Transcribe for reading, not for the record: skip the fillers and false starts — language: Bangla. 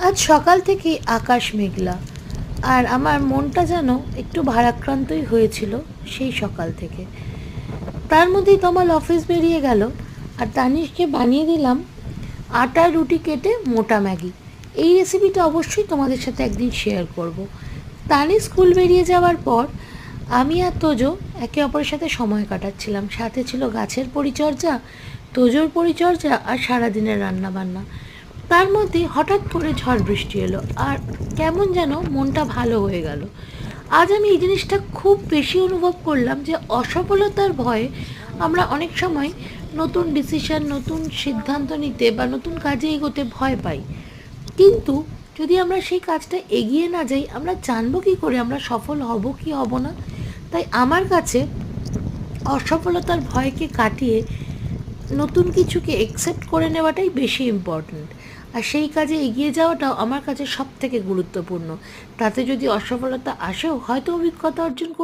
আজ সকাল থেকেই আকাশ মেঘলা, আর আমার মনটা যেন একটু ভারাক্রান্তই হয়েছিল সেই সকাল থেকে। তার মধ্যেই তমাল অফিস বেরিয়ে গেল, আর তানিশকে বানিয়ে দিলাম আটার রুটি কেটে মোটা ম্যাগি। এই রেসিপিটা অবশ্যই তোমাদের সাথে একদিন শেয়ার করব। তানিশ স্কুল বেরিয়ে যাওয়ার পর আমি আর তোজো একে অপরের সাথে সময় কাটাচ্ছিলাম। সাথে ছিল গাছের পরিচর্যা, তোজোর পরিচর্যা, আর সারাদিনের রান্নাবান্না। তার মধ্যে হঠাৎ করে ঝড় বৃষ্টি এলো, আর কেমন যেন মনটা ভালো হয়ে গেল। আজ আমি এই জিনিসটা খুব বেশি অনুভব করলাম যে অসফলতার ভয়ে আমরা অনেক সময় নতুন ডিসিশন, নতুন সিদ্ধান্ত নিতে বা নতুন কাজে এগোতে ভয় পাই। কিন্তু যদি আমরা সেই কাজটা এগিয়ে না যাই, আমরা জানবো কী করে আমরা সফল হব কি হব না? তাই আমার কাছে অসফলতার ভয়কে কাটিয়ে নতুন কিছুকে অ্যাকসেপ্ট করে নেওয়াটাই বেশি ইম্পর্ট্যান্ট। আর সেই কাজে এগিয়ে যাওয়াটাও আমার কাছে সব থেকে গুরুত্বপূর্ণ। তাতে যদি অসফলতা আসেও হয়তো অভিজ্ঞতা অর্জন করব।